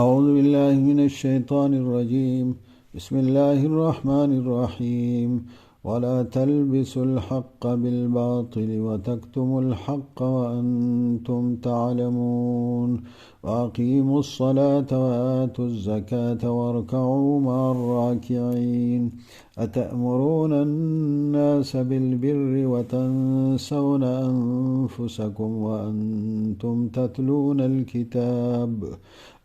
أعوذ بالله من الشيطان الرجيم. بسم الله الرحمن الرحيم. ولا تلبسوا الحق بالباطل وتكتموا الحق وأنتم تعلمون وأقيموا الصلاة وآتوا الزكاة واركعوا مع الراكعين أتأمرون الناس بالبر وتنسون أنفسكم وأنتم تتلون الكتاب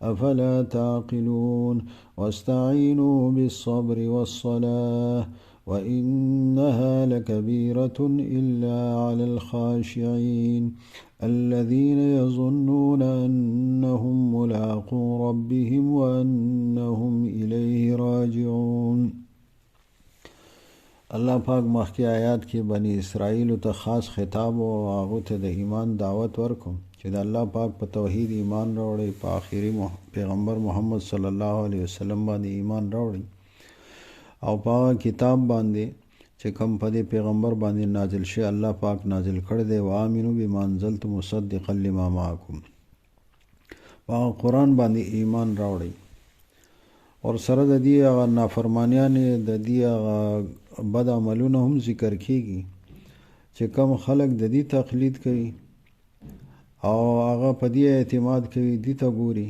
أفلا تعقلون واستعينوا بالصبر والصلاة وإنها لكبيرة إلا على الخاشعين الذين يظنون أنهم ملاقو ربهم وأنهم إليه راجعون. الله پاک مخکې آیات کې بنی اسرائیل ته خاص خطاب او هغه ته د ایمان دعوت ورکوم چې د الله پاک په توحید ایمان راوړي، په آخري پیغمبر محمد صلی الله علیه وسلم باندې ایمان راوړي او په کتاب باندې چې کوم په دې پیغمبر باندې نازل شي الله پاک نازل کړی دی. وآمنوا بما انزلت مصدقا لما معكم، په قرآن باندې ایمان راوړي اور سره د دې هغه نافرمانیانې د دې هغه بد عملونه هم ذکر کیږي چې کم خلق د دې تقلید کوي او هغه په دې اعتماد کوي، دې ته ګوري.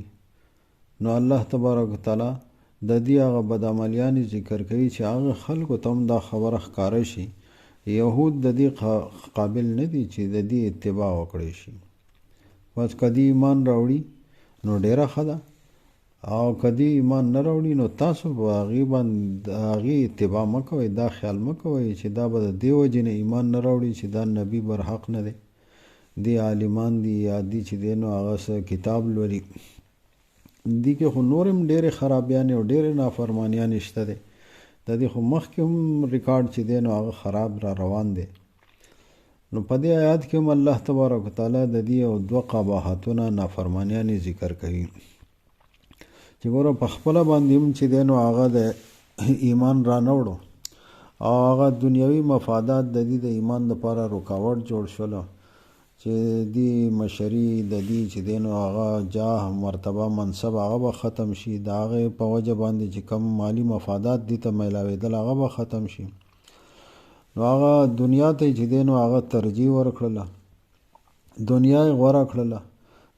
نو الله تبارک وتعالی د دې هغه بد عملیانې ذکر کوي چې هغه خلکو ته هم دا خبره ښکاره شي. یهود د دې قابل نه دي چې د دې اتباع وکړي شي. بس کدی ایمان راوړي نو ډیره ښه ده، او کدی ایمان نه راوړي نو تاسو به هغې باندې هغې اتباع مه کوئ. دا خیال مه کوئ چې دا به د دې وجې نه ایمان نه راوړي چې دا نبي برحق نه دی، دی عالمان دي یا دي چې دی نو هغه څه کتاب لولي. دې کې خو نور هم ډېرې خرابیانې او ډېرې نافرمانیانې شته دی. د دې خو مخکې هم ریکارډ چې دی نو هغه خراب را روان دی. نو په دې آیات کې هم الله تبارک وتعالی د دې او دوه قباحتونه نافرمانیانې ذکر کوي چې ګوره په خپله باندې هم چې دی نو هغه د ایمان را نه وړو او هغه دنیوي مفادات د دې د ایمان دپاره رکاوټ جوړ شوله چې دی مشري د دې چې دی نو هغه جاه مرتبه منصب هغه به ختم شي، د هغې په وجه باندې چې کم مالی مفادات دې ته میلاوېدل هغه به ختم شي. نو هغه دنیا ته چې دی نو هغه ترجیح ورکړله، دنیا یې غوره کړله،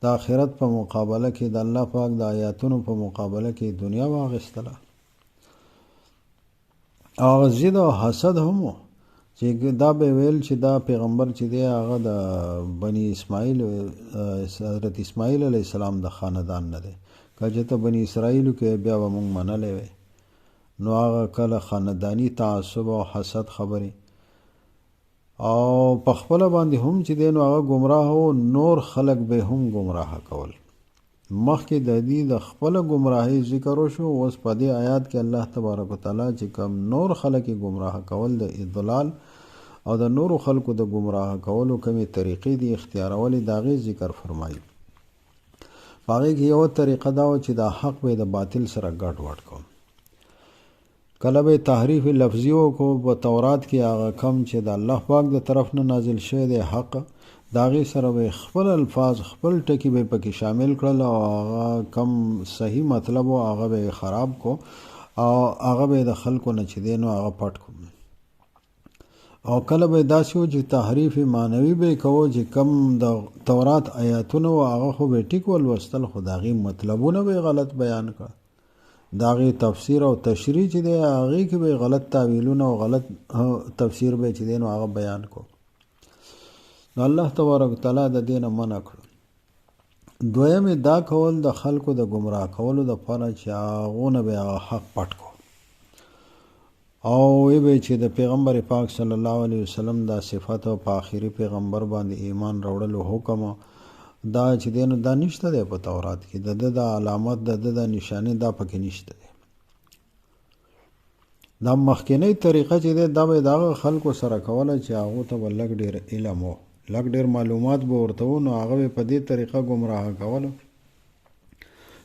د آخرت په مقابله کې د الله پاک د آیاتونو په مقابله کې دنیا واخیستله. هغه ضد او حسد هم و چې دا به ویل چې دا پیغمبر چې دی هغه د بني اسماعیل حضرت اسماعیل علیه السلام د خاندان نه دی، که چې ته بني اسرائیلو کې بیا به مونږ منلی وی. نو هغه کله خانداني تعصب او حسد خبرې او په خپله باندې هم چې دی نو هغه ګمراه و، نور خلق به هم ګمراه کول. مخکې د دې د خپله ګمراهۍ ذکر وشو، اوس په دې آیات کې الله تبارک وتعالی چې کوم نور خلق یې ګمراه کول د اضلال او د نورو خلقو د ګمراه کولو کومې طریقې دي اختیارولې د هغې ذکر فرمایي. په هغې کې یوه طریقه دا وه چې دا حق به د باطل سره ګډ وډ کوم. کله به تحریف لفظي وکړو په تورات کې هغه کم چې د الله پاک د طرف نه نازل شوی دی حق، د هغې سره به خپل الفاظ خپل ټکي به پکې شامل کړل او هغه کم صحیح مطلب و هغه به خراب کو او هغه به د خلکو نه چې دی نو هغه پټ کو. او کله به داسې و چې تحریف معنوي به کوو چې کم د تورات آیاتونه و هغه خو به ټیک ولوستل، خو د هغې مطلبونه به غلط بیان کړه، د هغې تفسیر او تشریح چې دی هغې کې به غلط تعویلونه او غلط تفسیر به چې دی نو هغه بیان کو. نو الله تبارک تعالی د دې نه منع کړو. دویم دا کول د خلکو د ګمراه کولو دپاره چې هغو نه به هغه حق پټ کو او وی به چې د پیغمبر پاک صلی الله علیه وسلم دا صفت او په آخري پیغمبر باندې ایمان راوړلو حکم دا چې دی نو دا نشته دی په تورات کې، د ده د علامت د ده د نشانې دا پکې نشته دی. دا مخکینی طریقه چې دی دا به د هغه خلکو سره کوله چې هغو ته به لږ ډېر علم و، لږ ډېر معلومات به ورته و، نو هغه به په دې طریقه ګمراه کولو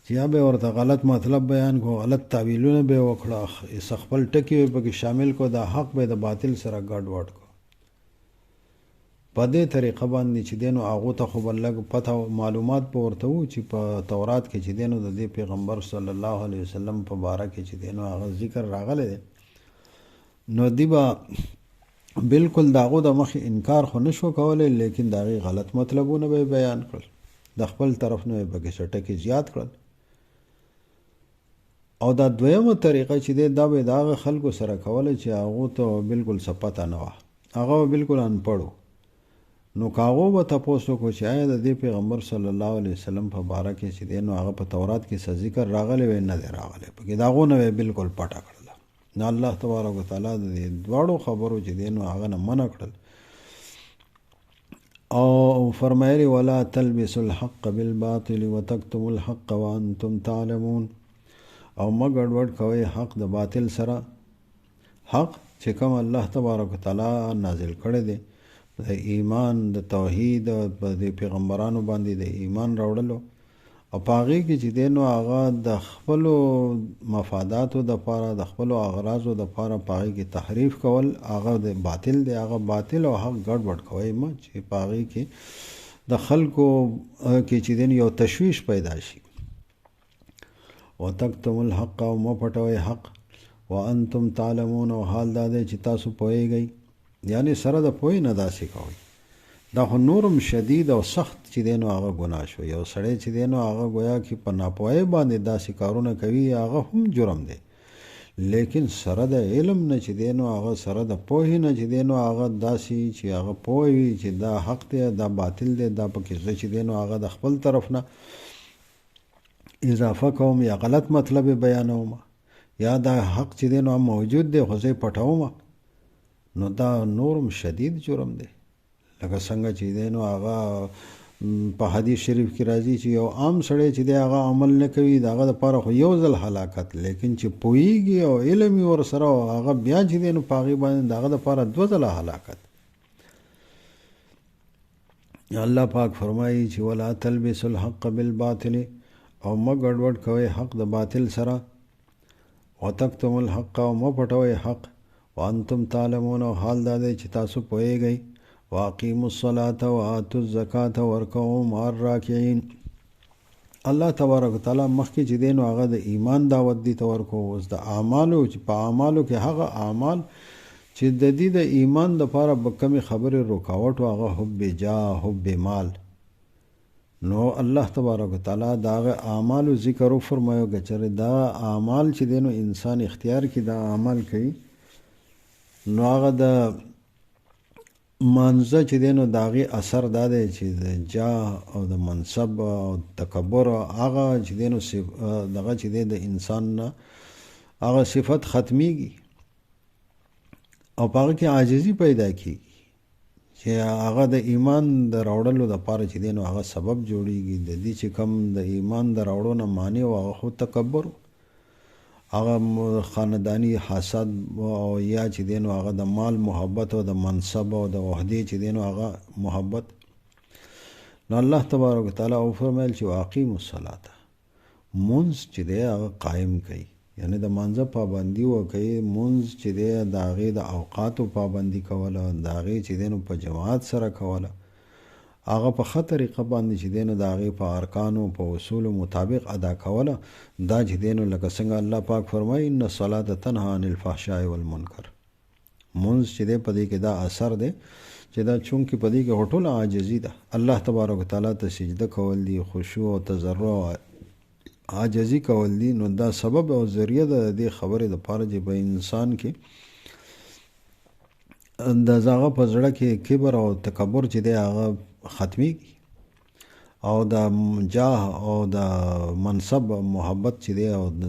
چې یا به ورته غلط مطلب بیان کو، غلط تعویلونه به وکړه، خپل ټکي به پکې شامل کو، دا حق به د باطل سره ګډ وډ کو. په دې طریقه باندې چې دی نو هغو ته خو به لږ پته معلومات به ورته وو چې په تورات کې چې دی نو د دې پیغمبر صلی الله علیه وسلم په باره کې چې دی نو هغه ذکر راغلی دی، نو دی به بالکل د هغو د مخې انکار خو نه شو کولی، لیکن د هغې غلط مطلبونه به یې بیان کړل، د خپل طرف نه یې پکې څټکې زیات کړل. او دا دویمه طریقه چې دی دا به د هغه خلکو سره کوله چې هغو ته بالکل څه پته نه وه، هغه بالکل انپړ و. نو که هغو به تپوس وکړو چې آیا د دې پیغمبر صلی الله علیه وسلم په باره کې چې دی نو هغه په تورات کې څه ذکر راغلی وی نه دی راغلی، پکې د هغو نه بالکل پټه کړله. نو الله تبارک وتعالی د دې دواړو خبرو چې دی نو هغه نه منع کړل او فرمایلی ولا تلبسوا الحق بالباطل وتكتموا الحق وانتم تعلمون، او مه ګډوډ کوئ حق د باطل سره. حق چې کوم الله تبارک وتعالی نازل کړی دی د ایمان د توحید په د پیغمبرانو باندې د ایمان راوړلو، او په هغې کې چې دی نو هغه د خپلو مفاداتو دپاره د خپلو اغراضو دپاره په هغې کې تحریف کول هغه د باطل دی. هغه باطل او حق ګډوډ کوئ مه چې په هغې کې د خلکو کې چې دی یو تشویش پیدا شي. وتکتموا الحق، او مه پټوئ حق، وانتم تعلمون، او حال دا دی چې تاسو پوهیږئ، یعنی سره د پوهې نه داسې کوئ. دا خو نورم شدید او سخت چې دی نو هغه ګناه شو. یو سړی چې دی نو هغه گویا چې په ناپوهۍ باندې داسې کارونه کوي هغه هم جرم دی، لیکن سره د علم نه چې دی نو هغه سره د پوهې نه چې دی نو هغه داسې چې هغه پوه وي چې دا حق دی دا باطل دی، دا پکې زه چې دی نو هغه د خپل طرف نه اضافه کوم یا غلط مطلب بیانوم، یا دا حق چې دی نو موجود دی خو زه یې پټوم، نو دا نورم شدید جرم دی. لکه څنګه چې دی نو هغه په حدیث شریف کې راځي چې یو عام سړی چې دی هغه عمل نه کوي د هغه دپاره خو یو ځل هلاکت، لیکن چې پوهیږي او علم یې ورسره او هغه بیا چې دی نو په هغې باندې د هغه دپاره 2 ځله هلاکت. الله پاک فرمایي چې ولا تلبسوا الحق بالباطل، او مه ګډوډ کوئ حق د باطل سره، وتکتموا الحق، او مه پټوئ حق، وانتم تعلمون، او حال دا دی چې تاسو پوهیږئ. واقیموا الصلاة وآتوا الزکاة ورکعوا مع الراکعین. الله تبارک وتعالی مخکې چې دی نو هغه د ایمان دعوت دی ته ورکو، اوس د اعمالو چې په اعمالو کې هغه اعمال چې د دې د ایمان دپاره به کمې خبرې رکاوټ و هغه حب جاه حب مال، نو الله تبارک وتعالی د هغه اعمالو ذکر وفرمایو که چېرې دا اعمال چې دی نو انسان اختیار کړي دا اعمال کوي، نو هغه د مانځه چې دی نو د هغې اثر دا دی چې د جاه او د منصب او تکبر هغه چې دی نو دغه چې دی د انسان نه هغه صفت ختمیږي او په هغه کې عاجزي پیدا کېږي چې هغه د ایمان د راوړلو دپاره چې دی نو هغه سبب جوړیږي. د دې چې کم د ایمان د راوړو نه مانع و هغه خو تکبر، هغه خاندانی حسد او یا چې دی نو هغه د مال محبت او د منصب او د عہدې چې دی نو هغه محبت. نو الله تبارک وتعالی وفرمایل چې واقیموا الصلاة، مونځ چې دی هغه قایم کړئ، یعنی د مانځه پابندي وکړئ. مونځ چې دی د هغې د اوقاتو پابندي کوله، د هغې چې دی نو په جماعت سره کوله، هغه په ښه طریقه باندې چې دی نو د هغې په ارکانو په اصولو مطابق ادا کوله. دا چې دی نو لکه څنګه الله پاک فرمایي ان الصلاة تنهی عن الفحشاء والمنکر. مونځ چې دی په دې کې دا اثر دی چې دا چونکې په دې کې ټوله عاجزي ده، الله تبارک وتعالی ته سجده کول دي، خشوع او تضرع عاجزي کول دي، نو دا سبب او ذریعه ده د دې خبرې دپاره چې په انسان کې د هغه په زړه کې کبر او تکبر چې دی هغه ختمیږي، او د جاه او د منصب محبت چې دی او د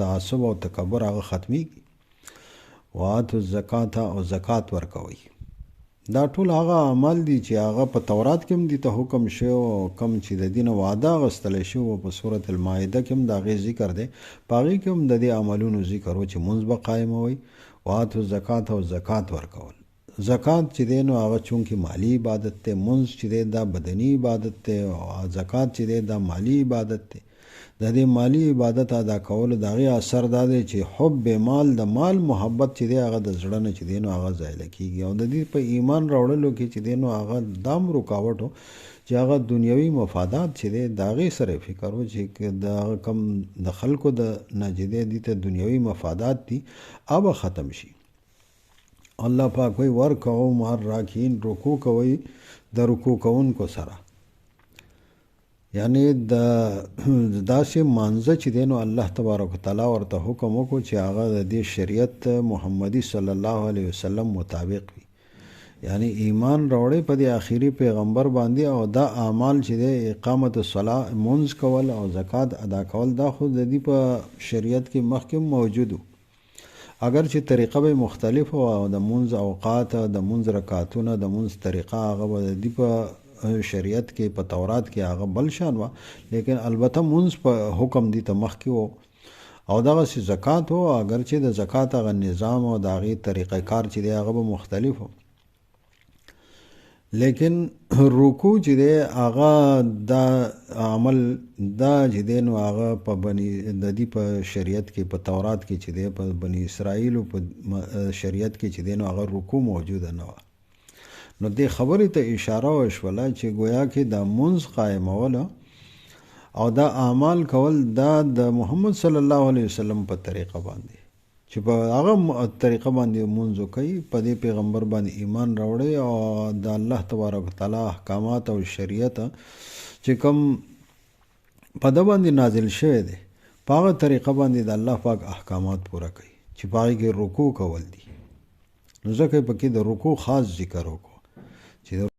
تعصب او تکبر هغه ختمیږي. وآتوا الزکاة، او زکات ورکوي. دا ټول هغه اعمال دي چې هغه په تورات کې هم دي ته حکم شوی او کم چې د دې نه وعده اخیستلی شوی په سورة المائده کې هم د هغې ذکر دی، په هغې کې هم د دې عملونو ذکر و چې مونځ به قایموئ. وآتوا الزکاة، او زکات ورکول. زکات چې دی نو هغه چونکې مالی عبادت دی، مونځ چې دی دا بدني عبادت دی، او زکات چې دی دا مالی عبادت دی. د دې مالی عبادت ادا کولو د هغې اثر دا دی چې حب مال د مال محبت چې دی هغه د زړه نه چې دی نو هغه زایله کېږي او د دې په ایمان راوړلو کې چې دی نو هغه دام رکاوټ و چې هغه دنیوي مفادات چې دی د هغې سره فکر و چې د کم د خلکو د نه چې دی دې ته دنیوي مفادات دي هغه ختم شي. الله پاک وایي ورکعوا مع الراکعین، رکوع کوئ د رکوع کوونکو سره. یعنی د داسې مانځه چې دی نو الله تبارک وتعالی ورته حکم وکړو چې هغه د دې شریعت محمدي صلی الله علیه وسلم مطابق وي. یعنی ایمان راوړی په دې آخري پیغمبر باندې او دا اعمال چې دی اقامت الصلاة مونځ کول او زکات ادا کول دا خو د دې په شریعت کې مخکې موجود و، اگر چې طریقه به مختلف او د مونځ اوقات د مونځ رکعتونه د مونځ طریقه هغه به د دې په شریعت کې په تورات کې هغه بل شان و، لیکن البته مونځ په حکم دي ته مخکې و او دغسې زکات و، اگر چې د زکات هغه نظام او د هغې طریقه کار چې دی هغه به مختلف و. لیکن رکوع چې دی هغه دا عمل دا چې دی نو هغه په بني د دې په شریعت کې په تورات کې چې دی په بني اسرائیلو په شریعت کې چې دی نو هغه رکوع موجوده نه وه. نو دې خبرې ته اشاره وشوله چې گویا کې دا منځ قایموله او دا اعمال کول دا د محمد صلی الله علیه وسلم په طریقه باندې چې په هغه طریقه باندې منځ کوي، په دې پیغمبر باندې ایمان راوړی او د الله تبارک وتعالی احکامات او شریعت چې کوم په ده باندې نازل شوی دی په هغه طریقه باندې د الله پاک احکامات پوره کوي چې په هغې کې رکوع کول دي. نو ځکه پکې د رکوع خاص ذکر وکړو چې